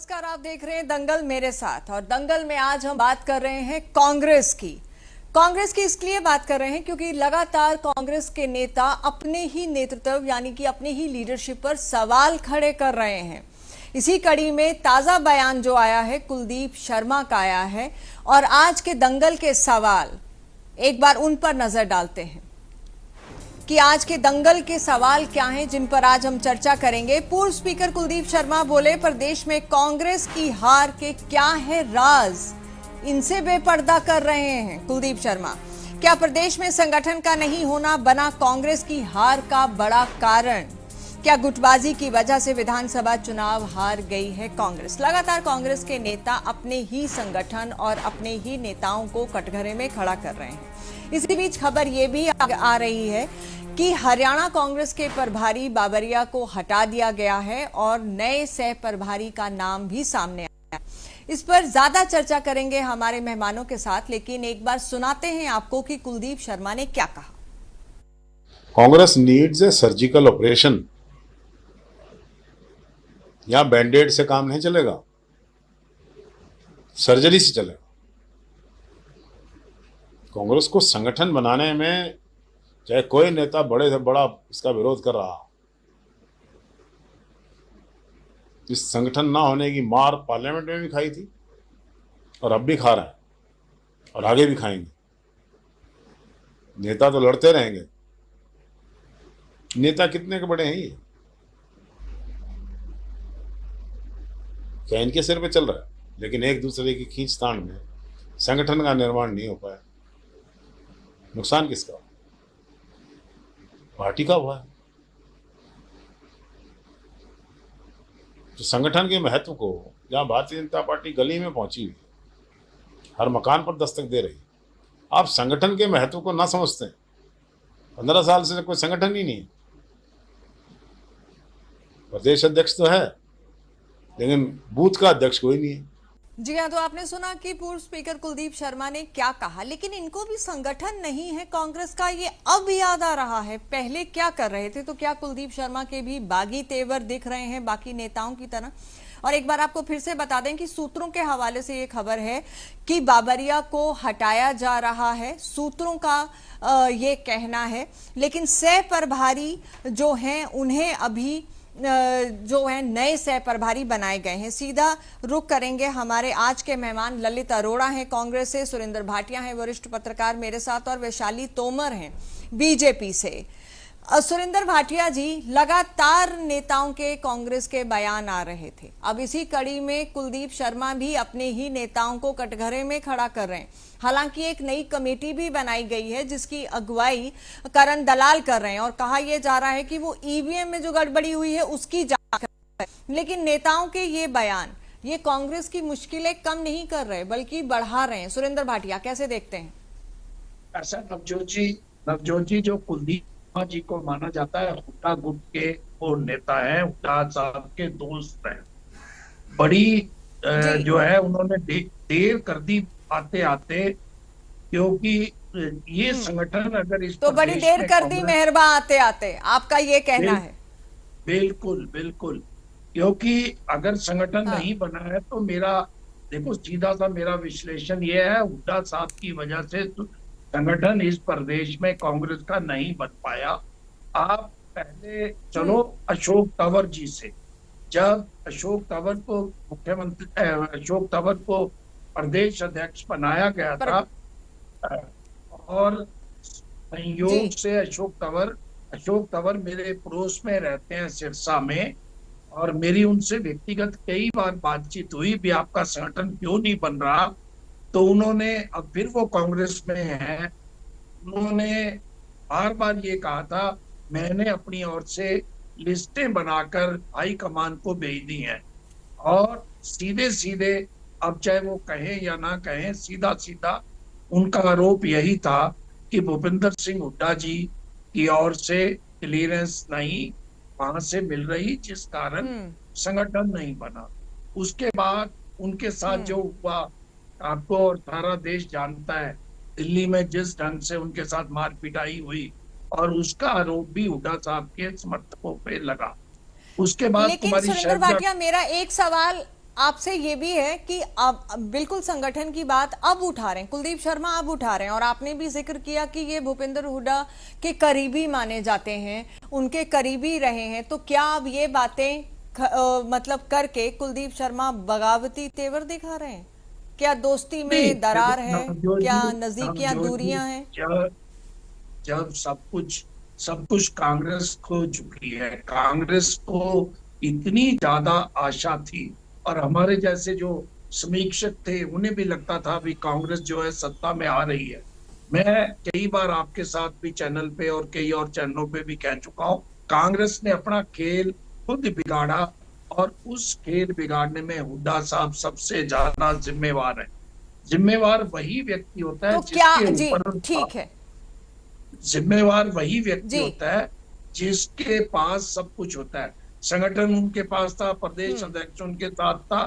नमस्कार, आप देख रहे हैं दंगल मेरे साथ। और दंगल में आज हम बात कर रहे हैं कांग्रेस की इसलिए बात कर रहे हैं क्योंकि लगातार कांग्रेस के नेता अपने ही नेतृत्व यानी कि अपने ही लीडरशिप पर सवाल खड़े कर रहे हैं। इसी कड़ी में ताजा बयान जो आया है कुलदीप शर्मा का आया है और आज के दंगल के सवाल एक बार उन पर नजर डालते हैं कि आज के दंगल के सवाल क्या हैं जिन पर आज हम चर्चा करेंगे। पूर्व स्पीकर कुलदीप शर्मा बोले, प्रदेश में कांग्रेस की हार के क्या है राज, इनसे बेपर्दा कर रहे हैं कुलदीप शर्मा। क्या प्रदेश में संगठन का नहीं होना बना कांग्रेस की हार का बड़ा कारण? क्या गुटबाजी की वजह से विधानसभा चुनाव हार गई है कांग्रेस? लगातार कांग्रेस के नेता अपने ही संगठन और अपने ही नेताओं को कटघरे में खड़ा कर रहे हैं। इसी बीच खबर ये भी आ रही है कि हरियाणा कांग्रेस के प्रभारी बाबरिया को हटा दिया गया है और नए सह प्रभारी का नाम भी सामने आया है। इस पर ज्यादा चर्चा करेंगे हमारे मेहमानों के साथ, लेकिन एक बार सुनाते हैं आपको कि कुलदीप शर्मा ने क्या कहा। Congress needs a surgical operation. यहां बैंडेड से काम नहीं चलेगा, सर्जरी से चलेगा। कांग्रेस को संगठन बनाने में चाहे कोई नेता बड़े से बड़ा इसका विरोध कर रहा, इस संगठन ना होने की मार पार्लियामेंट में भी खाई थी और अब भी खा रहा है और आगे भी खाएंगे। नेता तो लड़ते रहेंगे। नेता कितने के बड़े हैं ये? क्या इनके सिर पे चल रहा है? लेकिन एक दूसरे की खींचतान में संगठन का निर्माण नहीं हो पाया। नुकसान किसका? पार्टी का हुआ है। तो संगठन के महत्व को जहां भारतीय जनता पार्टी गली में पहुंची हुई, हर मकान पर दस्तक दे रही, आप संगठन के महत्व को ना समझते हैं। 15 साल से कोई संगठन ही नहीं है। प्रदेश अध्यक्ष तो है लेकिन बूथ का अध्यक्ष कोई नहीं है। जी हाँ, तो आपने सुना कि पूर्व स्पीकर कुलदीप शर्मा ने क्या कहा, लेकिन इनको भी संगठन नहीं है कांग्रेस का, ये अब याद आ रहा है। पहले क्या कर रहे थे? तो क्या कुलदीप शर्मा के भी बागी तेवर दिख रहे हैं बाकी नेताओं की तरह? और एक बार आपको फिर से बता दें कि सूत्रों के हवाले से ये खबर है कि बाबरिया को हटाया जा रहा है, सूत्रों का ये कहना है। लेकिन सह प्रभारी जो हैं उन्हें अभी जो है नए सह प्रभारी बनाए गए हैं। सीधा रुख करेंगे, हमारे आज के मेहमान ललित अरोड़ा हैं कांग्रेस से, सुरेंद्र भाटिया हैं वरिष्ठ पत्रकार मेरे साथ, और वैशाली तोमर हैं बीजेपी से। सुरेंद्र भाटिया जी, लगातार नेताओं के कांग्रेस के बयान आ रहे थे, अब इसी कड़ी में कुलदीप शर्मा भी अपने ही नेताओं को कटघरे में खड़ा कर रहे हैं। हालांकि एक नई कमेटी भी बनाई गई है जिसकी अगुवाई करण दलाल कर रहे हैं और कहा यह जा रहा है कि वो ईवीएम में जो गड़बड़ी हुई है उसकी जांच कर रहे हैं। लेकिन नेताओं के ये बयान ये कांग्रेस की मुश्किलें कम नहीं कर रहे बल्कि बढ़ा रहे हैं। सुरेंद्र भाटिया कैसे देखते हैं? ऐसा नवजोत जी जो कुलदीप जी को माना जाता है हुड्डा गुट के वो नेता है, हुड्डा साहब के दोस्त हैं। बड़ी जो है उन्होंने देर कर दी आते आते, क्योंकि ये संगठन अगर इस तो बड़ी देर कर दी मेहरबा आते आते, आपका ये कहना है? बिल्कुल बिल्कुल, क्योंकि अगर संगठन नहीं बना है तो मेरा देखो सीधा सा मेरा विश्लेषण ये है, हुड्डा साहब की वजह से संगठन इस प्रदेश में कांग्रेस का नहीं बन पाया। आप पहले चलो अशोक तंवर जी से, जब अशोक तंवर को मुख्यमंत्री अशोक तंवर को प्रदेश अध्यक्ष बनाया गया था और संयोग से अशोक तंवर मेरे पड़ोस में रहते हैं सिरसा में, और मेरी उनसे व्यक्तिगत कई बार बातचीत हुई भी आपका संगठन क्यों नहीं बन रहा। तो उन्होंने, अब फिर वो कांग्रेस में है, उन्होंने बार बार ये कहा था, मैंने अपनी ओर से लिस्टें बनाकर हाई कमान को भेज दी हैं और सीधे सीधे, अब चाहे वो कहें या ना कहें, सीधा सीधा उनका आरोप यही था कि भूपेंद्र सिंह हुड्डा जी की ओर से क्लियरेंस नहीं वहां से मिल रही, जिस कारण संगठन नहीं बना। उसके बाद उनके साथ जो हुआ आपको और सारा देश जानता है, दिल्ली में जिस ढंग से उनके साथ मार पिटाई हुई, और उसका आरोप भी हुड्डा साहब के समर्थकों पे लगा। उसके बाद लेकिन सुरेंद्र भाटिया, मेरा एक सवाल आपसे ये भी है कि आप बिल्कुल संगठन की बात अब उठा रहे हैं, कुलदीप शर्मा अब उठा रहे हैं, और आपने भी जिक्र किया कि ये भूपेंद्र हुड्डा के करीबी माने जाते हैं, उनके करीबी रहे हैं, तो क्या अब ये बातें मतलब करके कुलदीप शर्मा बगावती तेवर दिखा रहे हैं? क्या दोस्ती में दरार है? क्या नजदीकियां दूरियां हैं? जब सब कुछ कांग्रेस को झुकी है, कांग्रेस को इतनी ज्यादा आशा थी, और हमारे जैसे जो समीक्षक थे उन्हें भी लगता था भी कांग्रेस जो है सत्ता में आ रही है। मैं कई बार आपके साथ भी चैनल पे और कई और चैनलों पे भी कह चुका हूँ, कांग्रेस ने अपना खेल खुद बिगाड़ा, और उस खेल बिगाड़ने में हुड्डा साहब सबसे ज्यादा जिम्मेवार है। जिम्मेवार वही व्यक्ति होता है तो क्या जिसके जी ऊपर ठीक है जिम्मेवार वही व्यक्ति जी होता है जिसके पास सब कुछ होता है। संगठन उनके पास था, प्रदेश अध्यक्ष उनके साथ था,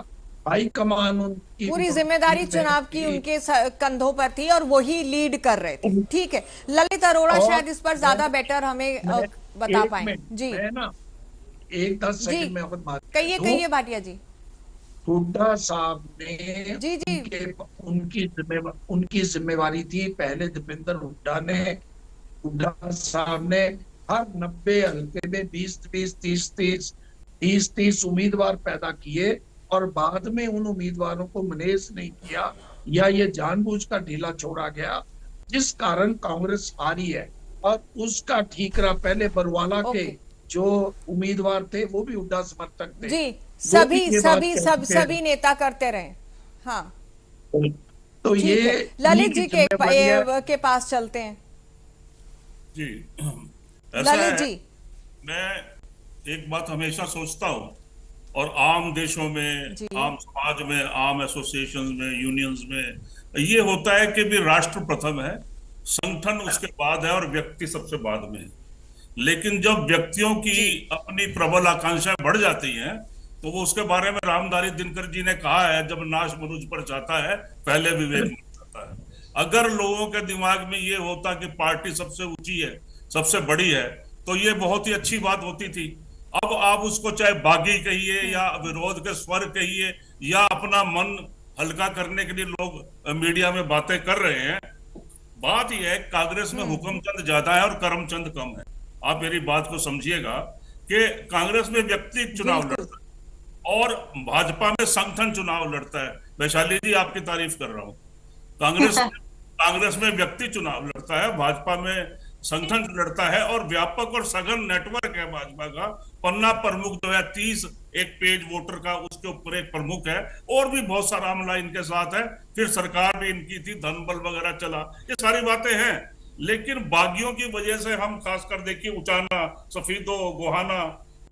हाईकमान उनकी पूरी जिम्मेदारी चुनाव की उनके कंधों पर थी और वही लीड कर रहे थे। ठीक है, ललित अरोड़ा शायद इस पर ज्यादा बेटर हमें बता पाए जी। मैं ना 10 जी सेकंड में और बात कहिए भाटिया जी। हुड्डा साहब ने जी जी उनकी जिम्मेवारी थी। पहले दीपेंद्र हुड्डा साहब ने हर 90 हल्के में 20-20, 30-30 उम्मीदवार पैदा किए, और बाद में उन उम्मीदवारों को मैनेज नहीं किया, या ये जानबूझकर ढीला छोड़ा गया, जिस कारण कांग्रेस हारी है। और उसका ठीकरा पहले बरवाला के जो उम्मीदवार थे वो भी हुड्डा समर्थक थे जी, सभी नेता करते रहे। हाँ तो ये ललित जी के पास चलते हैं जी। ऐसा ललित है, जी। मैं एक बात हमेशा सोचता हूँ, और आम देशों में, आम समाज में, आम एसोसिएशंस में, यूनियंस में ये होता है कि भी राष्ट्र प्रथम है, संगठन उसके बाद है, और व्यक्ति सबसे बाद में है। लेकिन जब व्यक्तियों की अपनी प्रबल आकांक्षाएं बढ़ जाती हैं, तो वो उसके बारे में रामधारी दिनकर जी ने कहा है, जब नाश मनुज पर जाता है पहले विवेक मर जाता है। अगर लोगों के दिमाग में ये होता कि पार्टी सबसे ऊंची है, सबसे बड़ी है, तो ये बहुत ही अच्छी बात होती थी। अब आप उसको चाहे बागी कहिए या विरोध के स्वर कहिए, या अपना मन हल्का करने के लिए लोग मीडिया में बातें कर रहे हैं। बात यह है, कांग्रेस में हुक्मचंद ज्यादा है और करमचंद कम है। आप मेरी बात को समझिएगा कि कांग्रेस में व्यक्ति चुनाव लड़ता है और भाजपा में संगठन चुनाव लड़ता है। वैशाली जी, आपकी तारीफ कर रहा हूं। कांग्रेस में व्यक्ति चुनाव लड़ता है, भाजपा में संगठन लड़ता है, और व्यापक और सघन नेटवर्क है भाजपा का। पन्ना प्रमुख जो है 30 एक पेज वोटर का, उसके ऊपर एक प्रमुख है, और भी बहुत सारा अमला इनके साथ है। फिर सरकार भी इनकी थी, धन बल वगैरह चला, ये सारी बातें हैं। लेकिन बागियों की वजह से हम खासकर देखिए उचाना, सफीदो, गोहाना,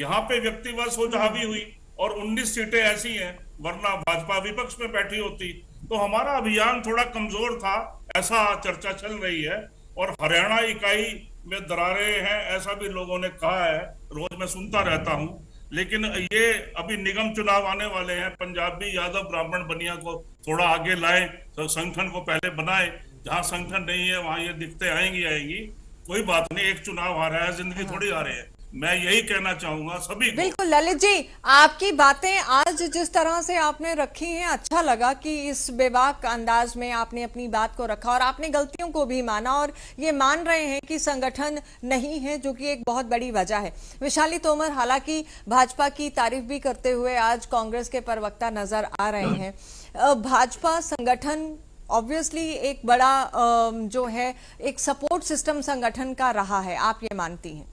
यहाँ पे व्यक्तिवाद सोच हावी हुई, और 19 सीटें ऐसी हैं, वरना भाजपा विपक्ष में बैठी होती। तो हमारा अभियान थोड़ा कमजोर था, ऐसा चर्चा चल रही है। और हरियाणा इकाई में दरारें हैं, ऐसा भी लोगों ने कहा है, रोज मैं सुनता रहता हूं। लेकिन ये अभी निगम चुनाव आने वाले हैं, पंजाबी, यादव, ब्राह्मण, बनिया को थोड़ा आगे लाएं, तो संगठन को पहले बनाएं। जहां संगठन नहीं है वहां ये दिक्कतें आएंगी। कोई बात नहीं, एक चुनाव आ रहा है, जिंदगी थोड़ी आ रही है। मैं यही कहना चाहूंगा सभी को। बिल्कुल ललित जी, आपकी बातें आज जिस तरह से आपने रखी हैं, अच्छा लगा कि इस बेबाक अंदाज में आपने अपनी बात को रखा, और आपने गलतियों को भी माना, और ये मान रहे हैं कि संगठन नहीं है, जो कि एक बहुत बड़ी वजह है। वैशाली तोमर हालांकि भाजपा की तारीफ भी करते हुए आज कांग्रेस के प्रवक्ता नजर आ रहे हैं। भाजपा संगठन ऑब्वियसली एक बड़ा जो है एक सपोर्ट सिस्टम संगठन का रहा है, आप ये मानती हैं?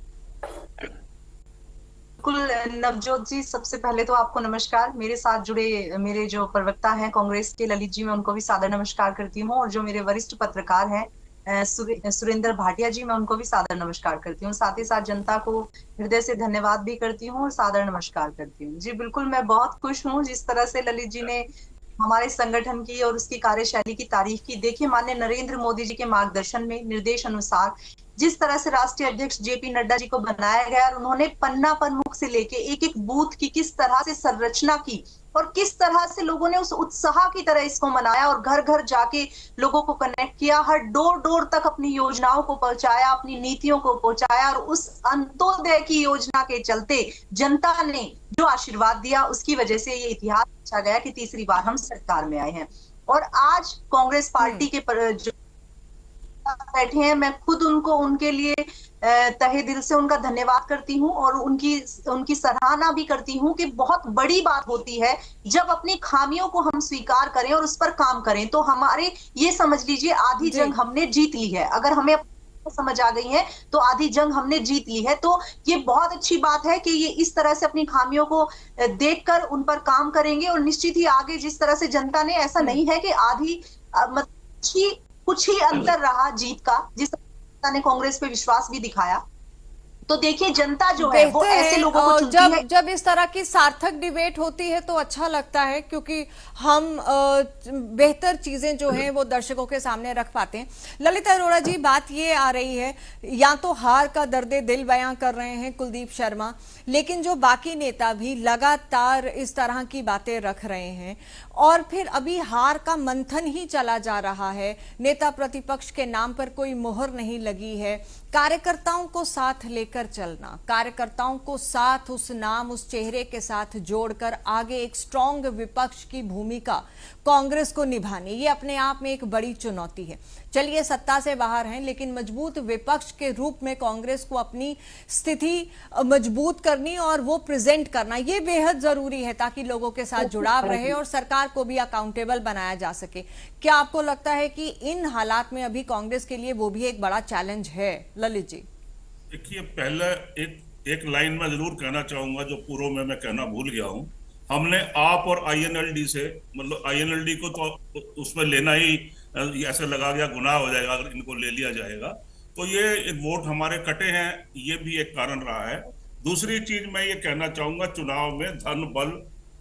बिल्कुल नवजोत जी, सबसे पहले तो आपको नमस्कार। मेरे साथ जुड़े मेरे जो प्रवक्ता हैं कांग्रेस के, ललित जी, मैं उनको भी सादर नमस्कार करती हूँ। और जो मेरे वरिष्ठ पत्रकार हैं सुरेंद्र भाटिया जी, मैं उनको भी सादर नमस्कार करती हूँ। साथ ही साथ जनता को हृदय से धन्यवाद भी करती हूँ और सादर नमस्कार करती हूँ। जी बिल्कुल, मैं बहुत खुश हूँ जिस तरह से ललित जी ने हमारे संगठन की और उसकी कार्यशैली की तारीफ की। देखिए, माननीय नरेंद्र मोदी जी के मार्गदर्शन में, निर्देश अनुसार जिस तरह से राष्ट्रीय अध्यक्ष जेपी नड्डा जी को बनाया गया और उन्होंने पन्ना प्रमुख से लेके एक एक बूथ की किस तरह से संरचना की और किस तरह से लोगों ने उस उत्साह की तरह इसको मनाया और घर घर जाके लोगों को कनेक्ट किया, हर डोर डोर तक अपनी योजनाओं को पहुंचाया, अपनी नीतियों को पहुंचाया और उस अंत्योदय की योजना के चलते जनता ने जो आशीर्वाद दिया उसकी वजह से ये इतिहास रचा गया कि तीसरी बार हम सरकार में आए हैं। और आज कांग्रेस पार्टी के जो बैठे हैं, मैं खुद उनके लिए तहे दिल से उनका धन्यवाद करती हूं और उनकी सराहना भी करती हूं कि बहुत बड़ी बात होती है जब अपनी खामियों को हम स्वीकार करें और उस पर काम करें। तो हमारे ये समझ लीजिए आधी जंग हमने जीत ली है। अगर हमें समझ आ गई है तो आधी जंग हमने जीत ली है। तो ये बहुत अच्छी बात है कि ये इस तरह से अपनी खामियों को देखकर उन पर काम करेंगे और निश्चित ही आगे जिस तरह से जनता ने, ऐसा नहीं है कि आधी मतलब कुछ ही अंतर रहा जीत का, जिस जनता ने कांग्रेस पे विश्वास भी दिखाया। तो देखिए जनता जो है वो ऐसे लोगों को चुनती है। जब इस तरह की सार्थक डिबेट होती है तो अच्छा लगता है, क्योंकि हम बेहतर चीजें जो हैं वो दर्शकों के सामने रख पाते हैं। ललित अरोड़ा जी, बात ये आ रही है, या तो हार का दर्दे दिल बयां कर रहे हैं कुलदीप शर्मा, लेकिन जो बाकी नेता भी लगातार इस तरह की बातें रख रहे हैं और फिर अभी हार का मंथन ही चला जा रहा है। नेता प्रतिपक्ष के नाम पर कोई मोहर नहीं लगी है। कार्यकर्ताओं को साथ लेकर चलना, कार्यकर्ताओं को साथ उस नाम, उस चेहरे के साथ जोड़कर आगे एक स्ट्रॉन्ग विपक्ष की भूमिका कांग्रेस को निभानी, ये अपने आप में एक बड़ी चुनौती है। चलिए सत्ता से बाहर हैं, लेकिन मजबूत विपक्ष के रूप में कांग्रेस को अपनी स्थिति मजबूत करनी और वो प्रेजेंट करना, ये बेहद जरूरी है ताकि लोगों के साथ जुड़ाव रहे और सरकार को भी अकाउंटेबल बनाया जा सके। क्या आपको लगता है कि इन हालात में अभी कांग्रेस के लिए वो भी एक बड़ा चैलेंज है? ललित जी, देखिए, पहले एक लाइन में जरूर कहना चाहूंगा जो पूर्व में मैं कहना भूल गया हूं। हमने आप और आईएनएलडी से, मतलब आईएनएलडी को तो उसमें लेना ही ऐसे लगा गया गुनाह हो जाएगा अगर इनको ले लिया जाएगा, तो ये वोट हमारे कटे हैं, ये भी एक कारण रहा है। दूसरी चीज मैं ये कहना चाहूंगा, चुनाव में धन बल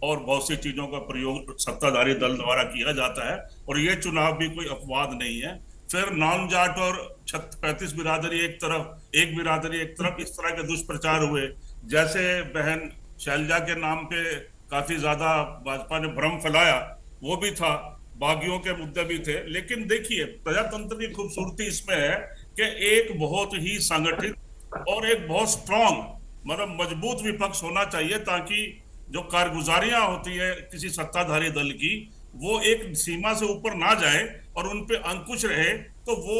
और बहुत सी चीजों का प्रयोग सत्ताधारी दल द्वारा किया जाता है और ये चुनाव भी कोई अपवाद नहीं है। फिर नॉन जाट और 35 बिरादरी एक तरफ, एक बिरादरी एक तरफ, इस तरह के दुष्प्रचार हुए। जैसे बहन शैलजा के नाम पे काफी ज्यादा भाजपा ने भ्रम फैलाया, वो भी था। बागियों के मुद्दे भी थे। लेकिन देखिए, प्रजातंत्र की खूबसूरती इसमें है कि एक बहुत ही संगठित और एक बहुत स्ट्रांग, मतलब मजबूत विपक्ष होना चाहिए, ताकि जो कारगुजारियां होती है किसी सत्ताधारी दल की, वो एक सीमा से ऊपर ना जाए और उन पे अंकुश रहे। तो वो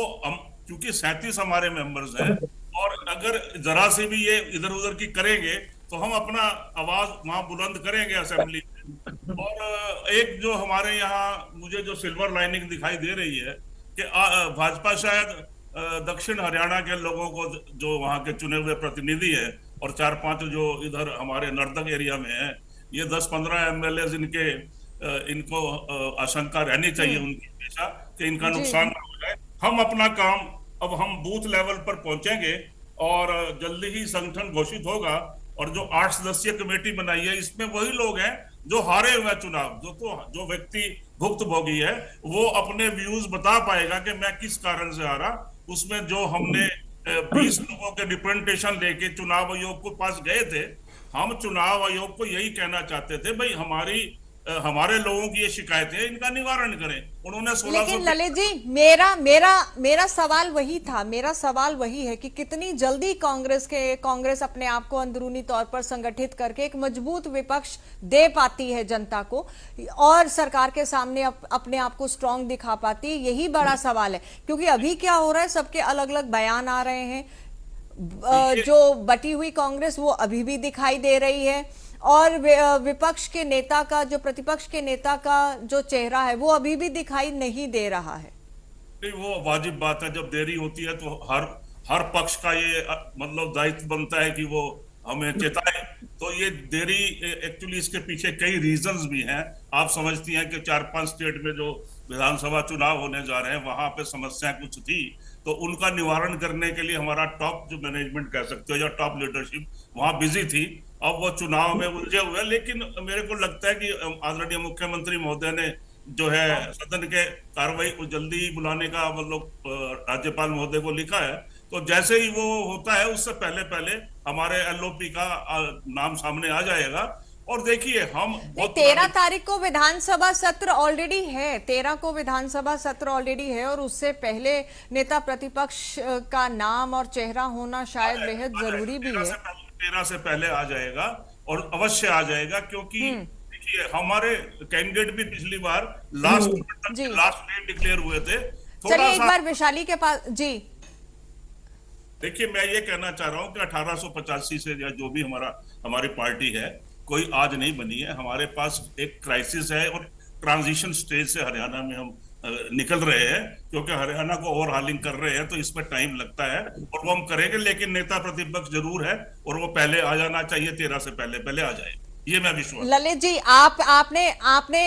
क्योंकि 37 हमारे मेंबर्स हैं और अगर जरा से भी ये इधर उधर की करेंगे तो हम अपना आवाज वहां बुलंद करेंगे असेंबली में। और एक जो हमारे यहाँ मुझे जो सिल्वर लाइनिंग दिखाई दे रही है कि भाजपा शायद दक्षिण हरियाणा के लोगों को, जो वहां के चुने हुए प्रतिनिधि है और 4-5 जो इधर हमारे नर्दक एरिया में है, ये 10-15 एमएलए इनको आशंका रहनी चाहिए उनकी हमेशा कि इनका नुकसान ना हो जाए। हम अपना काम, अब हम बूथ लेवल पर पहुंचेंगे और जल्दी ही संगठन घोषित होगा और जो 8 सदस्यीय कमेटी बनाई है, इसमें वही लोग हैं जो हारे हुए चुनाव, जो व्यक्ति भुक्तभोगी है, वो अपने व्यूज बता पाएगा कि मैं किस कारण से हारा। उसमें जो हमने 20 लोगों के रिप्रेजेंटेशन लेके चुनाव आयोग को पास गए थे, हम चुनाव आयोग को यही कहना चाहते थे, भाई हमारे लोगों की ये शिकायतें, इनका निवारण करें। उन्होंने 1600। लेकिन ललित जी, मेरा सवाल वही था, मेरा सवाल वही है कि कितनी जल्दी कांग्रेस अपने आप को अंदरूनी तौर पर संगठित करके एक मजबूत विपक्ष दे पाती है जनता को और सरकार के सामने अपने आप को स्ट्रांग दिखा पाती है, यही बड़ा सवाल है। क्योंकि अभी क्या हो रहा है, सबके अलग अलग बयान आ रहे हैं। जो बटी हुई कांग्रेस वो अभी भी दिखाई दे रही है और विपक्ष के नेता का, जो प्रतिपक्ष के नेता का जो चेहरा है, वो अभी भी दिखाई नहीं दे रहा है। नहीं, वो वाजिब बात है, जब देरी होती है तो हर पक्ष का ये मतलब दायित्व बनता है कि वो हमें चेताए। तो ये देरी, एक्चुअली इसके पीछे कई रीजंस भी हैं। आप समझती हैं कि 4-5 स्टेट में जो विधानसभा चुनाव होने जा रहे हैं, वहां पे समस्याएं कुछ थी, तो उनका निवारण करने के लिए हमारा टॉप जो मैनेजमेंट कह सकते हो या टॉप लीडरशिप वहां बिजी थी। अब वो चुनाव में उलझे हुए। लेकिन मेरे को लगता है कि आदरणीय मुख्यमंत्री महोदय ने जो है सदन के कार्रवाई को जल्दी बुलाने का, मतलब राज्यपाल महोदय को लिखा है, तो जैसे ही वो होता है उससे पहले पहले हमारे एलओपी का नाम सामने आ जाएगा। और देखिए हम 13 तारीख को विधानसभा सत्र ऑलरेडी है, 13 को विधानसभा सत्र ऑलरेडी है और उससे पहले नेता प्रतिपक्ष का नाम और चेहरा होना शायद बेहद जरूरी भी है। 13 से पहले आ जाएगा और अवश्य आ जाएगा, क्योंकि देखिए हमारे कैंडिडेट भी पिछली बार लास्ट डेट डिक्लेयर हुए थे। चलिए एक बार वैशाली के पास जी। देखिए मैं ये कहना चाह रहा हूं कि 1885 से या जो भी हमारी पार्टी है कोई आज नहीं बनी है। हमारे पास एक क्राइसिस है और ट्रांजिशन स्टेज से हरियाणा में हम निकल रहे हैं, क्योंकि हरियाणा को ओवरहालिंग कर रहे हैं तो इस पर टाइम लगता है और वो हम करेंगे। लेकिन नेता प्रतिपक्ष जरूर है और वो पहले आ जाना चाहिए, 13 से पहले आ जाए, ये मैं विश्वास। ललित जी आपने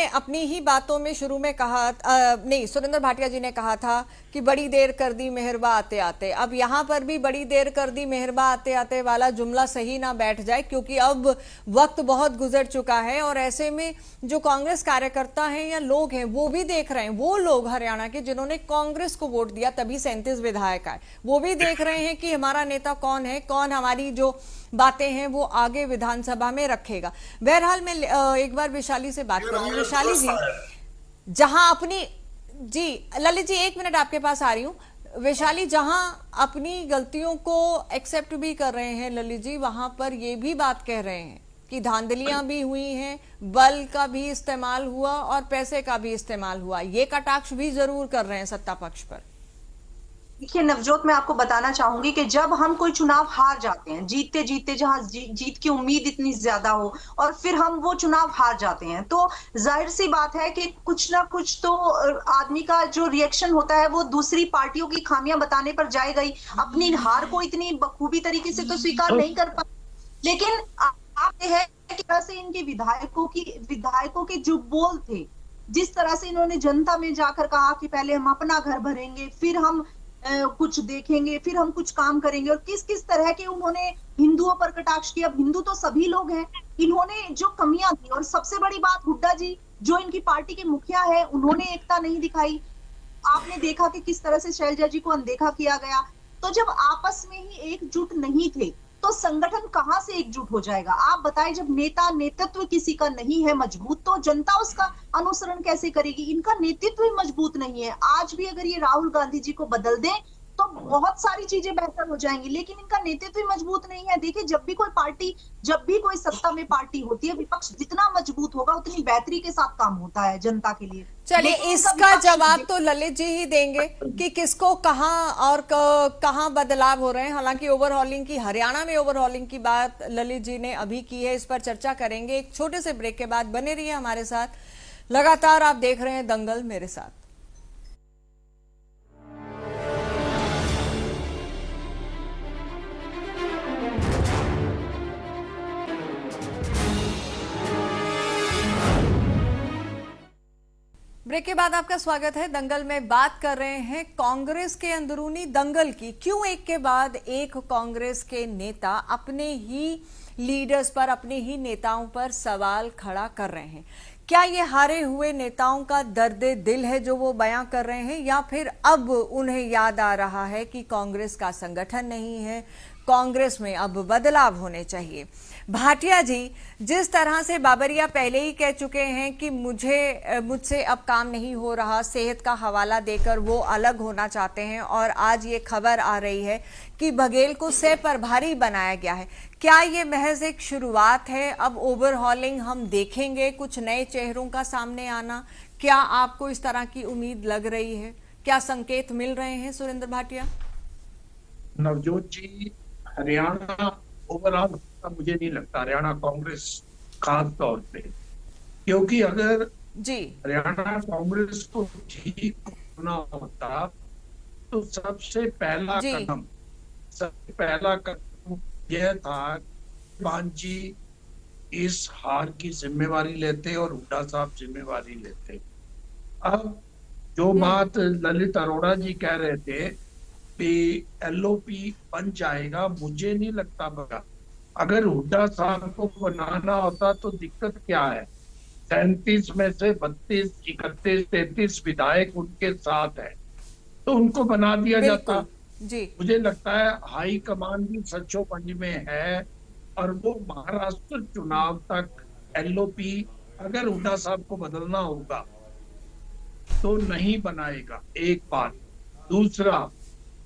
अपनी ही बातों में शुरू में कहा नहीं, सुरेंद्र भाटिया जी ने कहा था कि बड़ी देर कर दी मेहरबा आते आते। अब यहाँ पर भी बड़ी देर कर दी मेहरबा आते आते वाला जुमला सही ना बैठ जाए, क्योंकि अब वक्त बहुत गुजर चुका है और ऐसे में जो कांग्रेस कार्यकर्ता हैं या लोग हैं वो भी देख रहे हैं, वो लोग हरियाणा के जिन्होंने कांग्रेस को वोट दिया तभी 37 विधायक आए, वो भी देख रहे हैं कि हमारा नेता कौन है, कौन हमारी जो बातें हैं वो आगे विधानसभा में रखेगा। बहरहाल मैं एक बार वैशाली से बात करूंगी। वैशाली जी, जहां अपनी जी ललित जी 1 मिनट आपके पास आ रही हूं। वैशाली, जहां अपनी गलतियों को एक्सेप्ट भी कर रहे हैं ललित जी, वहां पर ये भी बात कह रहे हैं कि धांधलियां भी हुई हैं, बल का भी इस्तेमाल हुआ और पैसे का भी इस्तेमाल हुआ, ये कटाक्ष भी जरूर कर रहे हैं सत्ता पक्ष पर। देखिए नवजोत, मैं आपको बताना चाहूंगी कि जब हम कोई चुनाव हार जाते हैं, जीतते जीतते जहां जीत की उम्मीद इतनी ज्यादा हो और फिर हम वो चुनाव हार जाते हैं, तो जाहिर सी बात है कि कुछ ना कुछ तो आदमी का जो रिएक्शन होता है वो दूसरी पार्टियों की खामियां बताने पर जाएगा ही। अपनी हार को इतनी बखूबी तरीके से तो स्वीकार नहीं कर पा। लेकिन आप है कि कैसे इनके विधायकों के जो बोल थे, जिस तरह से इन्होंने जनता में जाकर कहा कि पहले हम अपना घर भरेंगे, फिर हम कुछ देखेंगे, फिर हम कुछ काम करेंगे, और किस किस तरह के उन्होंने हिंदुओं पर कटाक्ष किया। अब हिंदू तो सभी लोग हैं, इन्होंने जो कमियां दी, और सबसे बड़ी बात हुड्डा जी जो इनकी पार्टी के मुखिया है, उन्होंने एकता नहीं दिखाई। आपने देखा कि किस तरह से शैलजा जी को अनदेखा किया गया। तो जब आपस में ही एकजुट नहीं थे तो संगठन कहां से एकजुट हो जाएगा? आप बताएं, जब नेतृत्व किसी का नहीं है मजबूत तो जनता उसका अनुसरण कैसे करेगी? इनका नेतृत्व ही मजबूत नहीं है। आज भी अगर ये राहुल गांधी जी को बदल दें तो बहुत सारी चीजें बेहतर हो जाएंगी, लेकिन इनका नेतृत्व ही मजबूत नहीं है। देखिए, जब भी कोई सत्ता में पार्टी होती है, विपक्ष जितना मजबूत होगा उतनी बेहतरी के साथ काम होता है जनता के लिए। चलिए, इसका जवाब तो ललित जी ही देंगे कि किसको कहां और कहां बदलाव हो रहे हैं। हालांकि ओवरहॉलिंग की, हरियाणा में ओवरहॉलिंग की बात ललित जी ने अभी की है, इस पर चर्चा करेंगे एक छोटे से ब्रेक के बाद। बने रहिए हमारे साथ, लगातार आप देख रहे हैं दंगल मेरे साथ। ब्रेक के बाद आपका स्वागत है। दंगल में बात कर रहे हैं कांग्रेस के अंदरूनी दंगल की। क्यों एक के बाद एक कांग्रेस के नेता अपने ही लीडर्स पर, अपने ही नेताओं पर सवाल खड़ा कर रहे हैं? क्या ये हारे हुए नेताओं का दर्द दिल है जो वो बयां कर रहे हैं, या फिर अब उन्हें याद आ रहा है कि कांग्रेस का संगठन नहीं है, कांग्रेस में अब बदलाव होने चाहिए? भाटिया जी, जिस तरह से बाबरिया पहले ही कह चुके हैं कि मुझसे अब काम नहीं हो रहा, सेहत का हवाला देकर वो अलग होना चाहते हैं, और आज ये खबर आ रही है कि बघेल को सह प्रभारी बनाया गया है, क्या ये महज एक शुरुआत है? अब ओवरहॉलिंग हम देखेंगे, कुछ नए चेहरों का सामने आना? क्या आपको इस तरह की उम्मीद लग रही है? क्या संकेत मिल रहे हैं सुरेंद्र भाटिया? नवजोत जी, हरियाणा ओवरऑल मुझे नहीं लगता, हरियाणा कांग्रेस खास तौर पे, क्योंकि अगर जी हरियाणा कांग्रेस को ठीक होना होता तो सबसे पहला कदम यह था पांची इस हार की जिम्मेवारी लेते और हुड्डा साहब जिम्मेवारी लेते। अब जो बात ललित अरोड़ा जी कह रहे थे कि एलओपी बन जाएगा, मुझे नहीं लगता बना। अगर हुड्डा साहब को बनाना होता तो दिक्कत क्या है? 37 में से 32, 31, 33 विधायक उनके साथ है, तो उनको बना दिया जाता। जी मुझे लगता है हाई कमान भी सचोपंज में है, और वो महाराष्ट्र चुनाव तक एलओपी अगर हुड्डा साहब को बदलना होगा तो नहीं बनाएगा, एक बात। दूसरा,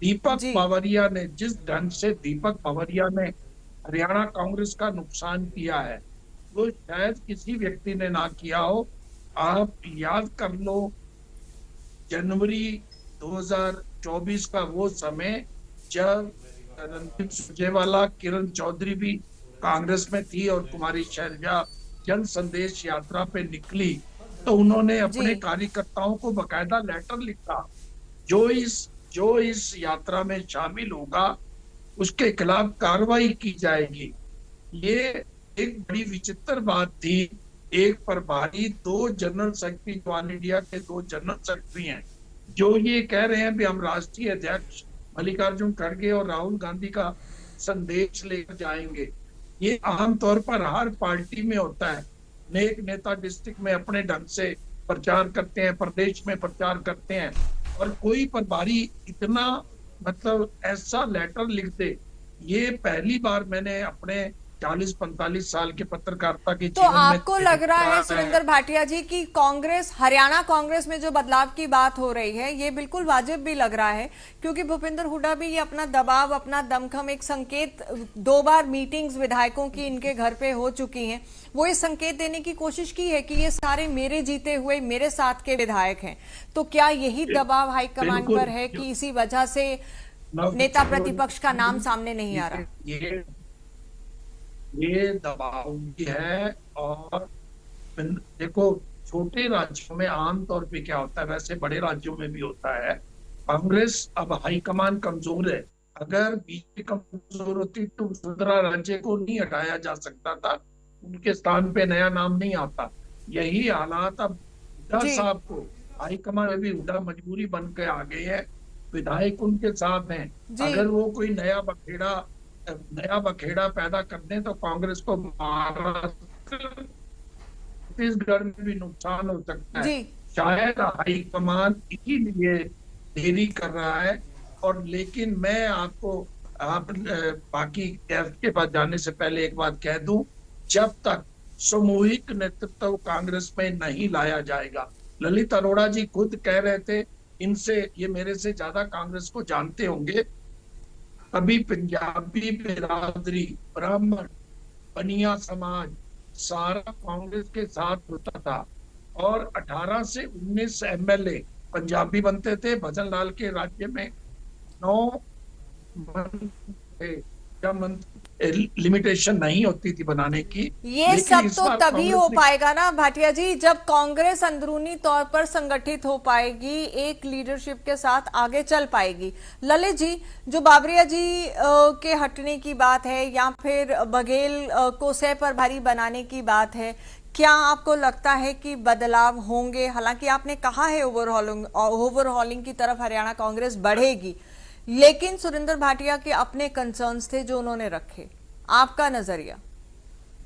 दीपक जी बावरिया ने जिस ढंग से दीपक बावरिया ने हरियाणा कांग्रेस का नुकसान किया है वो शायद किसी व्यक्ति ने ना किया हो। आप याद कर लो, जनवरी 2024 का वो समय जब रणदीप सुरजेवाला, किरण चौधरी भी कांग्रेस में थी और कुमारी शैलजा जन संदेश यात्रा पे निकली, तो उन्होंने अपने जी कार्यकर्ताओं को बकायदा लेटर लिखा, जो इस यात्रा में शामिल होगा उसके खिलाफ कार्रवाई की जाएगी। ये एक बड़ी विचित्र बात थी। एक प्रभारी, दो जनरल सेक्रेटरी, जो ऑल इंडिया के दो जनरल सेक्रेटरी हैं, जो ये कह रहे हैं भी हम राष्ट्रीय अध्यक्ष मल्लिकार्जुन खड़गे और राहुल गांधी का संदेश लेकर जाएंगे। ये आमतौर पर हर पार्टी में होता है। नेक नेता डिस्ट्रिक्ट में अपने ढंग से प्रचार करते हैं, प्रदेश में प्रचार करते हैं, और कोई प्रभारी इतना मतलब ऐसा लेटर लिख दे, ये पहली बार मैंने अपने 40-45 साल के पत्रकारिता के तो जीवन में आपको लग रहा है देखा सुरेंद्र भाटिया जी कि कांग्रेस, हरियाणा कांग्रेस में जो बदलाव की बात हो रही है ये बिल्कुल वाजिब भी लग रहा है, क्योंकि भूपेंद्र हुड्डा भी ये अपना दबाव, अपना दमखम, एक संकेत, 2 बार मीटिंग्स विधायकों की इनके घर पे हो चुकी हैं, वो ये संकेत देने की कोशिश की है कि ये सारे मेरे जीते हुए, मेरे साथ के विधायक हैं। तो क्या यही दबाव हाईकमान पर है कि इसी वजह से नेता प्रतिपक्ष का नाम सामने नहीं आ रहा? ये दबाव भी है। और देखो, छोटे राज्यों में आमतौर पे क्या होता है, वैसे बड़े राज्यों में भी होता है, कांग्रेस अब हाईकमान कमजोर है। अगर बीजेपी कमजोर होती तो वसुंधरा राज्य को नहीं हटाया जा सकता था, उनके स्थान पे नया नाम नहीं आता। यही हालात अब हुड्डा साहब को, हाईकमान में भी हुड्डा मजबूरी बन के आ गए हैं, विधायक उनके साथ हैं। अगर वो कोई नया बखेड़ा पैदा कर दें तो कांग्रेस को महाराष्ट्र, छत्तीसगढ़ में भी नुकसान हो सकता है। शायद हाईकमान इसीलिए देरी कर रहा है। और लेकिन मैं आपको बाकी गेस्ट के पास जाने से पहले एक बात कह दूं, जब तक सामूहिक नेतृत्व कांग्रेस में नहीं लाया जाएगा, ललित अरोड़ा जी खुद कह रहे थे, इनसे, ये मेरे से ज्यादा कांग्रेस को जानते होंगे, अभी पंजाबी बिरादरी, ब्राह्मण, बनिया समाज सारा कांग्रेस के साथ होता था, और 18 से 19 एमएलए पंजाबी बनते थे। भजन लाल के राज्य में 9 लिमिटेशन नहीं होती थी बनाने की। ये सब तो तभी हो पाएगा ना भाटिया जी, जब कांग्रेस अंदरूनी तौर पर संगठित हो पाएगी, एक लीडरशिप के साथ आगे चल पाएगी। ललित जी, जो बावरिया जी के हटने की बात है या फिर बघेल को सह प्रभारी बनाने की बात है, क्या आपको लगता है कि बदलाव होंगे? हालांकि आपने कहा है ओवरहॉलिंग की तरफ हरियाणा कांग्रेस बढ़ेगी, लेकिन सुरेंद्र भाटिया के अपने कंसर्न्स थे जो उन्होंने रखे, आपका नजरिया?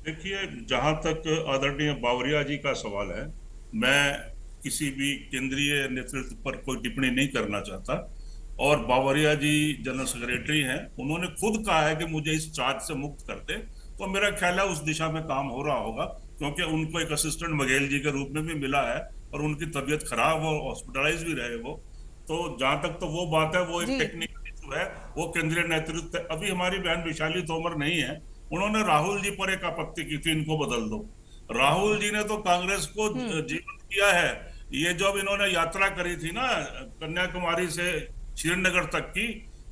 देखिए, जहां तक आदरणीय बावरिया जी का सवाल है, मैं किसी भी केंद्रीय नेतृत्व पर कोई टिप्पणी नहीं करना चाहता। और बावरिया जी जनरल सेक्रेटरी हैं, उन्होंने खुद कहा है कि मुझे इस चार्ज से मुक्त कर दे, तो मेरा ख्याल है उस दिशा में काम हो रहा होगा, क्योंकि उनको एक असिस्टेंट बघेल जी के रूप में भी मिला है और उनकी तबीयत खराब और हॉस्पिटलाइज भी रहे वो। तो जहां तक तो वो बात है, वो एक टेक्निकल इशू है, वो केंद्रीय नेतृत्व। अभी हमारी बहन विशाली तोमर नहीं है, उन्होंने राहुल जी पर एक आपत्ति की थी, इनको बदल दो। राहुल जी ने तो कांग्रेस को जीवित किया है। ये जब इन्होंने यात्रा करी थी ना कन्याकुमारी से श्रीनगर तक की,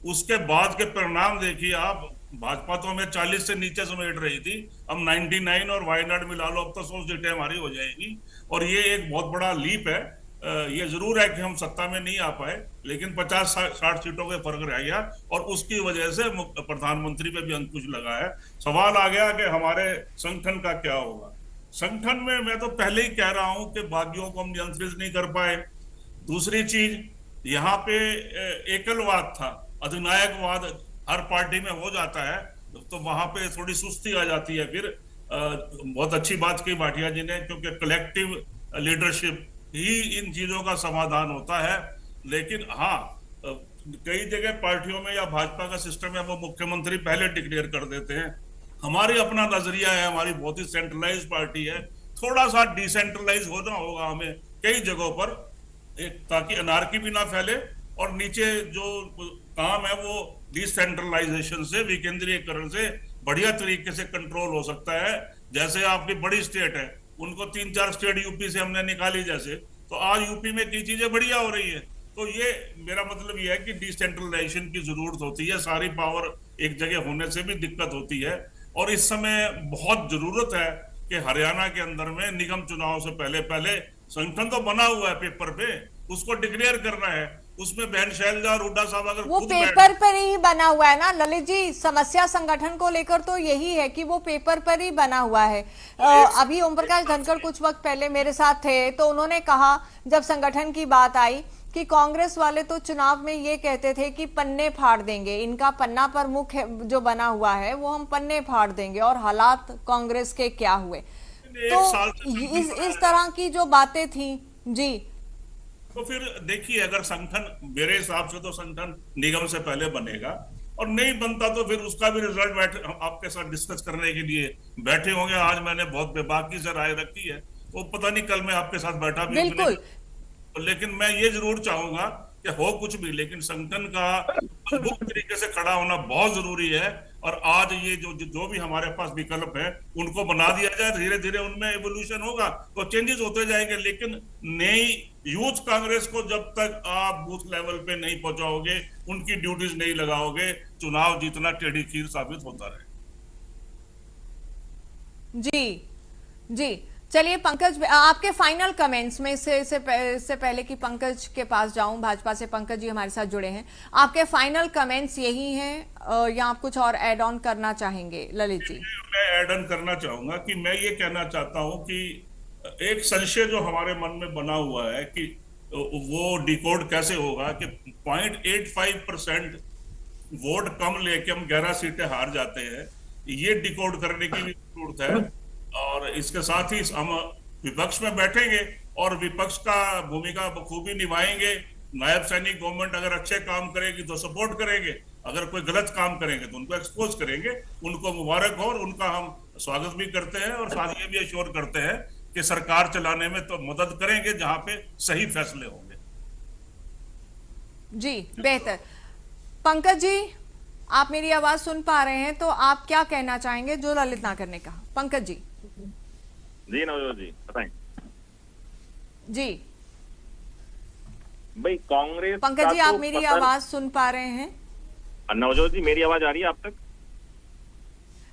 उसके बाद के परिणाम देखिए आप। भाजपा तो हमें 40 से नीचे समेट रही थी, अब 99 और वायनाड मिला लो, अब तो 100 सीटें हमारी हो जाएगी। और ये एक बहुत बड़ा लीप है। ये जरूर है कि हम सत्ता में नहीं आ पाए, लेकिन 50-60 सीटों के फर्क रह गया और उसकी वजह से प्रधानमंत्री पे भी अंकुश लगा है। सवाल आ गया कि हमारे संगठन का क्या होगा। संगठन में मैं तो पहले ही कह रहा हूं कि बागियों को हम नियंत्रित नहीं कर पाए। दूसरी चीज, यहाँ पे एकलवाद था, अधिनायकवाद हर पार्टी में हो जाता है, तो वहां पे थोड़ी सुस्ती आ जाती है। फिर बहुत अच्छी बात की भाटिया जी ने, क्योंकि कलेक्टिव लीडरशिप ही इन चीजों का समाधान होता है। लेकिन हाँ, कई जगह पार्टियों में या भाजपा का सिस्टम है, वो मुख्यमंत्री पहले डिक्लेयर कर देते हैं। हमारी अपना नजरिया है, हमारी बहुत ही सेंट्रलाइज पार्टी है, थोड़ा सा डिसेंट्रलाइज होना होगा हमें कई जगहों पर, ताकि अनार्की भी ना फैले और नीचे जो काम है वो डिसेंट्रलाइजेशन से, विकेंद्रीकरण से बढ़िया तरीके से कंट्रोल हो सकता है। जैसे आपकी बड़ी स्टेट है, उनको 3-4 स्टेट यूपी से हमने निकाली, जैसे तो आज यूपी में कई चीजें बढ़िया हो रही है। तो ये मेरा मतलब ये है कि डिसेंट्रलाइजेशन की जरूरत होती है, सारी पावर एक जगह होने से भी दिक्कत होती है। और इस समय बहुत जरूरत है कि हरियाणा के अंदर में निगम चुनाव से पहले पहले संगठन तो बना हुआ है पेपर पे, उसको डिक्लेयर करना है। उसमें बहन शैलजा और हुड्डा साहब अगर वो पेपर पर ही बना हुआ है ना ललित जी, समस्या संगठन को लेकर तो यही है कि वो पेपर पर ही बना हुआ है। अभी ओम प्रकाश धनखड़ कुछ वक्त पहले मेरे साथ थे, तो उन्होंने कहा जब संगठन की बात आई कि कांग्रेस वाले तो चुनाव में ये कहते थे कि पन्ने फाड़ देंगे, इनका पन्ना प्रमुख जो बना हुआ है वो हम पन्ने फाड़ देंगे, और हालात कांग्रेस के क्या हुए। तो इस तरह की जो बातें थी जी, तो फिर देखिए, अगर संगठन, मेरे हिसाब से तो संगठन निगम से पहले बनेगा, और नहीं बनता तो फिर उसका भी रिजल्ट आपके साथ डिस्कस करने के लिए बैठे होंगे। आज मैंने बहुत बेबाकी से राय रखी है, तो पता नहीं कल मैं आपके साथ बैठा भी बिल्कुल। लेकिन मैं ये जरूर चाहूंगा कि हो कुछ भी, लेकिन संगठन का मजबूत तरीके से खड़ा होना बहुत जरूरी है। और आज ये जो भी हमारे पास विकल्प है उनको बना दिया जाए, धीरे धीरे उनमें एवोल्यूशन होगा तो चेंजेस होते जाएंगे। लेकिन नई यूथ कांग्रेस को जब तक आप बूथ लेवल पे नहीं पहुंचाओगे, उनकी ड्यूटीज नहीं लगाओगे, चुनाव जीतना टेढ़ी खीर साबित होता रहे। जी जी, चलिए पंकज, आपके फाइनल कमेंट्स में इससे पहले कि पंकज के पास जाऊं, भाजपा से पंकज जी हमारे साथ जुड़े हैं, आपके फाइनल कमेंट्स यही हैं या आप कुछ और ऐड ऑन करना चाहेंगे ललित जी? मैं ऐड ऑन करना चाहूंगा कि मैं ये कहना चाहता हूं कि एक संशय जो हमारे मन में बना हुआ है कि वो डिकोड कैसे होगा कि 0.85% वोट कम लेके हम 11 सीटें हार जाते हैं, ये डिकोड करने की भी जरूरत है। और इसके साथ ही हम विपक्ष में बैठेंगे और विपक्ष का भूमिका बखूबी निभाएंगे। नायब सैनिक गवर्नमेंट अगर अच्छे काम करेगी तो सपोर्ट करेंगे, अगर कोई गलत काम करेंगे तो उनको एक्सपोज करेंगे। उनको मुबारक हो और उनका हम स्वागत भी करते हैं, और साथ ये भी एश्योर करते हैं कि सरकार चलाने में तो मदद करेंगे जहां पे सही फैसले होंगे। जी बेहतर। पंकज जी, आप मेरी आवाज सुन पा रहे हैं, तो आप क्या कहना चाहेंगे जो ललित नागर ने कहा? पंकज जी। जी नवजोत जी बताएं। जी भाई कांग्रेस, पंकज जी, आप मेरी आवाज सुन पा रहे हैं? नवजोत जी मेरी आवाज आ रही है आप तक?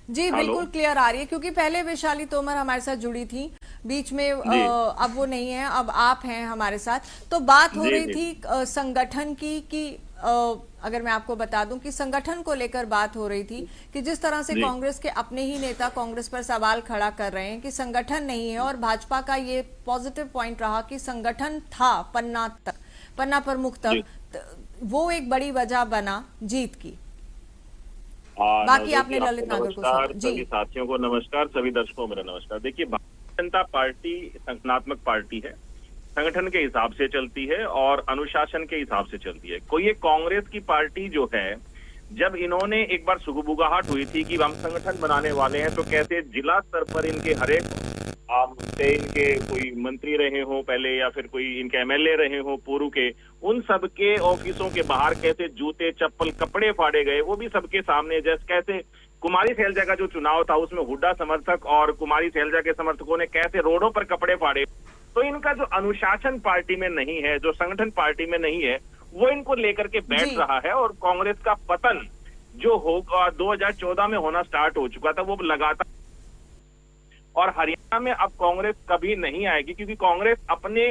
जी बिल्कुल क्लियर आ रही है, क्योंकि पहले वैशाली तोमर हमारे साथ जुड़ी थी बीच में, अब वो नहीं है, अब आप हैं हमारे साथ। तो बात हो रही थी संगठन की कि अगर मैं आपको बता दूं कि संगठन को लेकर बात हो रही थी कि जिस तरह से कांग्रेस के अपने ही नेता कांग्रेस पर सवाल खड़ा कर रहे हैं कि संगठन नहीं है, और भाजपा का ये पॉजिटिव पॉइंट रहा कि संगठन था पन्ना तक, पन्ना प्रमुख तक, वो एक बड़ी वजह बना जीत की। बाकी आपने ललित नागर को सुना। सभी साथियों को नमस्कार, सभी दर्शकों को मेरा नमस्कार। देखिए, भारतीय जनता पार्टी संगठनात्मक पार्टी है, संगठन के हिसाब से चलती है और अनुशासन के हिसाब से चलती है। कोई एक कांग्रेस की पार्टी जो है, जब इन्होंने एक बार सुगबुगाहट हुई थी कि हम संगठन बनाने वाले हैं, तो कैसे जिला स्तर पर इनके हरेक इनके कोई मंत्री रहे हो पहले या फिर कोई इनके एमएलए रहे हो पूर्व के, उन सबके ऑफिसों के बाहर कैसे जूते चप्पल कपड़े फाड़े गए, वो भी सबके सामने। जैसे कैसे कुमारी सैलजा का जो चुनाव था उसमें हुड्डा समर्थक और कुमारी सैलजा के समर्थकों ने कैसे रोडों पर कपड़े फाड़े। तो इनका जो अनुशासन पार्टी में नहीं है, जो संगठन पार्टी में नहीं है, वो इनको लेकर के बैठ रहा है। और कांग्रेस का पतन जो हो 2014 में होना स्टार्ट हो चुका था, वो लगातार, और हरियाणा में अब कांग्रेस कभी नहीं आएगी, क्योंकि कांग्रेस अपने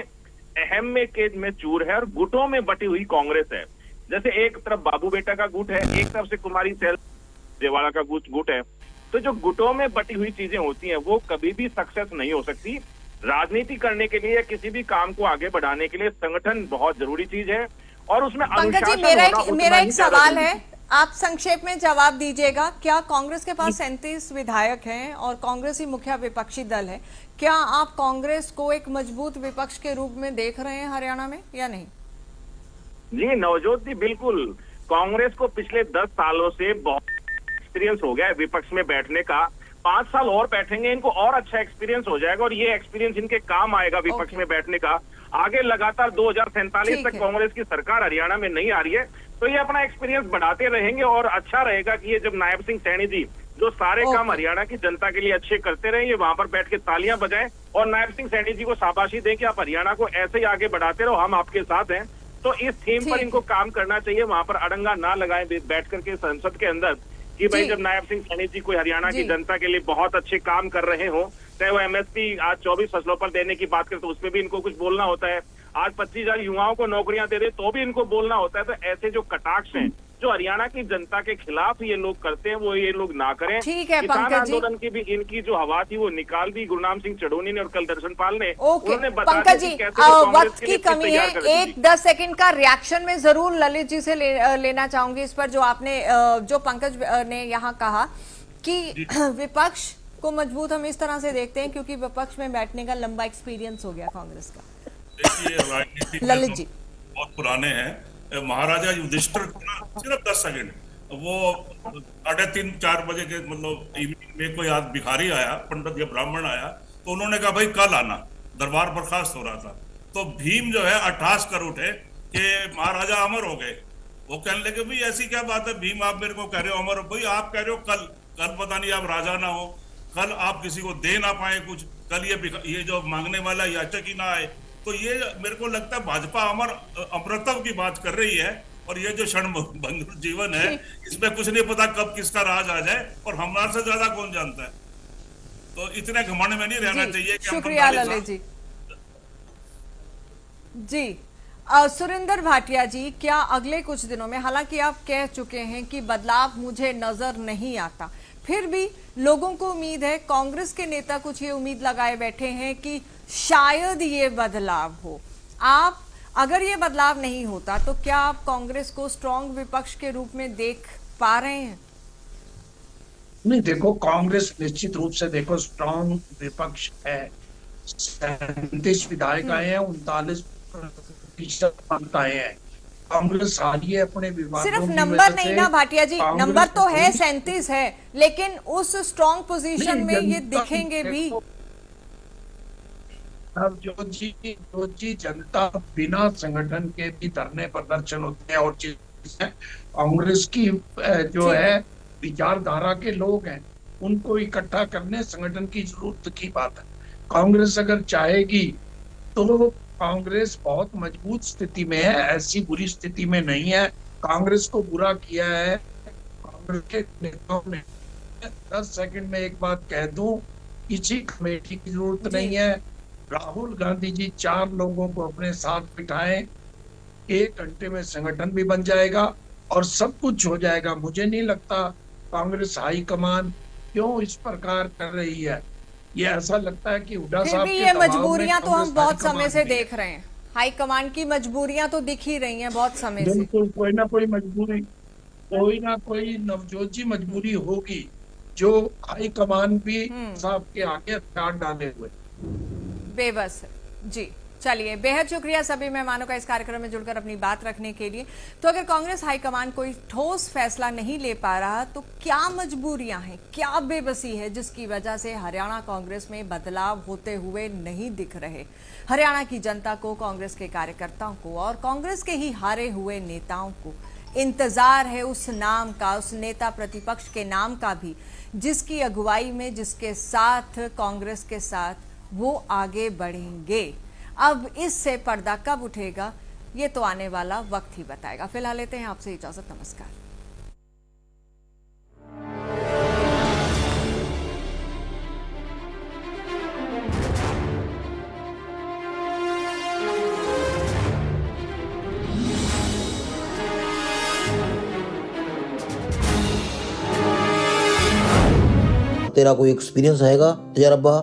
अहम में चूर है और गुटों में बटी हुई कांग्रेस है। जैसे एक तरफ बाबू बेटा का गुट है, एक तरफ से कुमारी सैलजा का गुट है। तो जो गुटों में बटी हुई चीजें होती हैं वो कभी भी सक्सेस नहीं हो सकती। राजनीति करने के लिए या किसी भी काम को आगे बढ़ाने के लिए संगठन बहुत जरूरी चीज है, और उसमें अनुशासन होना मेरा एक सवाल है, आप संक्षेप में जवाब दीजिएगा। क्या कांग्रेस के पास 37 विधायक हैं और कांग्रेस ही मुख्य विपक्षी दल है, क्या आप कांग्रेस को एक मजबूत विपक्ष के रूप में देख रहे हैं हरियाणा में या नहीं? जी नवजोत जी, बिल्कुल कांग्रेस को पिछले 10 सालों से बहुत एक्सपीरियंस हो गया है विपक्ष में बैठने का। 5 साल और बैठेंगे, इनको और अच्छा एक्सपीरियंस हो जाएगा और ये एक्सपीरियंस इनके काम आएगा विपक्ष में बैठने का। आगे लगातार 2047 तक कांग्रेस की सरकार हरियाणा में नहीं आ रही है, तो ये अपना एक्सपीरियंस बढ़ाते रहेंगे और अच्छा रहेगा कि ये जब नायब सिंह सैनी जी जो सारे काम हरियाणा की जनता के लिए अच्छे करते रहे, ये वहां पर बैठ के तालियां बजाएं और नायब सिंह सैनी जी को शाबाशी दें कि आप हरियाणा को ऐसे ही आगे बढ़ाते रहो, हम आपके साथ हैं। तो इस थीम पर इनको काम करना चाहिए, वहां पर अड़ंगा ना लगाएं बैठ करके संसद के अंदर कि भाई जब नायब सिंह सैनी जी कोई हरियाणा की जनता के लिए बहुत अच्छे काम कर रहे हो, चाहे वो एमएसपी आज 24 फसलों पर देने की बात करें तो उसमें भी इनको कुछ बोलना होता है, आज 25,000 युवाओं को नौकरियां दे दे तो भी इनको बोलना होता है। तो ऐसे जो कटाक्ष हैं जो हरियाणा की जनता के खिलाफ ये लोग करते हैं वो ये लोग ना करें। ठीक है किसान पंकज जी, आंदोलन की भी इनकी जो हवा थी वो निकाल दी गुरनाम सिंह चढ़ोनी ने और कल दर्शन पाल ने। ओके पंकज जी, वक्त की कमी है, 1-10 सेकंड का रिएक्शन में जरूर ललित जी से लेना चाहूंगी इस पर जो आपने जो पंकज ने यहाँ कहा कि विपक्ष को मजबूत हम इस तरह से देखते हैं क्योंकि विपक्ष में बैठने का लंबा एक्सपीरियंस हो गया कांग्रेस का। देखिए राजनीति ललित जी बहुत पुराने हैं। महाराजा युधिष्ठिर सिर्फ 10 सेकंड, वो 3:30-4 बजे के मतलब इवनिंग में कोई आज भिखारी आया, पंडित या ब्राह्मण आया, तो उन्होंने कहा भाई कल आना, दरबार बर्खास्त हो रहा था। तो भीम जो है अट्ठास कर उठे कि महाराजा अमर हो गए। वो कहने लगे भाई ऐसी क्या बात है भीम, आप मेरे को कह रहे हो अमर, भाई आप कह रहे हो कल पता नहीं आप राजा ना हो, कल आप किसी को दे ना पाए कुछ, कल ये जो मांगने वाला याचक ही ना आए। तो ये मेरे को लगता है भाजपा अमरत्व की बात कर रही है और ये जो क्षणभंगुर जीवन है इसमें कुछ नहीं पता कब किसका राज आ जाए और हमारे से ज्यादा कौन जानता है। तो इतने घमंड में नहीं रहना चाहिए कि शुक्रिया ललित जी। जी सुरेंद्र भाटिया जी, क्या अगले कुछ दिनों में, हालांकि आप कह चुके हैं कि बदलाव मुझे नजर नहीं आता, फिर भी लोगों को उम्मीद है, कांग्रेस के नेता कुछ ये उम्मीद लगाए बैठे हैं कि शायद ये बदलाव हो। आप अगर ये बदलाव नहीं होता तो क्या आप कांग्रेस को स्ट्रॉन्ग विपक्ष के रूप में देख पा रहे हैं? नहीं, देखो कांग्रेस निश्चित रूप से देखो स्ट्रॉन्ग विपक्ष है। 37 विधायिकाएं हैं, 39% मान्यताएं हैं। कांग्रेस हारी है अपने विवादों सिर्फ की नंबर वजह नहीं से। ना भाटिया जी, नंबर तो है 37 है, लेकिन उस स्ट्रॉन्ग पोजीशन में ये दिखेंगे भी। अब जो जी जनता बिना संगठन के भी धरने प्रदर्शन होते हैं और चीजें, कांग्रेस की जो है विचारधारा के लोग हैं उनको इकट्ठा करने संगठन की जरूरत की बात है। कांग्रेस अगर चाहेगी तो कांग्रेस बहुत मजबूत स्थिति में है, ऐसी बुरी स्थिति में नहीं है। कांग्रेस को बुरा किया है कांग्रेस के नेताओं ने। 10 सेकंड में एक बात कह दूं, किसी कमेटी की जरूरत नहीं है। राहुल गांधी जी 4 लोगों को अपने साथ बिठाएं, 1 घंटे में संगठन भी बन जाएगा और सब कुछ हो जाएगा। मुझे नहीं लगता कांग्रेस हाईकमान क्यों इस प्रकार कर रही है। ये ऐसा लगता है कि हुड्डा फिर साहब भी के ये दबाव में मजबूरियां तो हम कांग्रेस बहुत समय हाईकमान से भी है। देख रहे हैं, हाईकमान की मजबूरियां तो दिख ही रही हैं बहुत समय से। बिल्कुल, कोई ना कोई मजबूरी, कोई ना कोई नवजोत जी मजबूरी होगी जो हाईकमान भी साहब के आगे हथियार डाले हुए बेबस है। जी चलिए, बेहद शुक्रिया सभी मेहमानों का इस कार्यक्रम में जुड़कर अपनी बात रखने के लिए। तो अगर कांग्रेस हाईकमान कोई ठोस फैसला नहीं ले पा रहा तो क्या मजबूरियां हैं, क्या बेबसी है जिसकी वजह से हरियाणा कांग्रेस में बदलाव होते हुए नहीं दिख रहे? हरियाणा की जनता को, कांग्रेस के कार्यकर्ताओं को और कांग्रेस के ही हारे हुए नेताओं को इंतजार है उस नाम का, उस नेता प्रतिपक्ष के नाम का भी, जिसकी अगुवाई में, जिसके साथ, कांग्रेस के साथ वो आगे बढ़ेंगे। अब इससे पर्दा कब उठेगा ये तो आने वाला वक्त ही बताएगा। फिलहाल लेते हैं आपसे इजाजत, नमस्कार। तेरा कोई एक्सपीरियंस हैगा तजर्बा?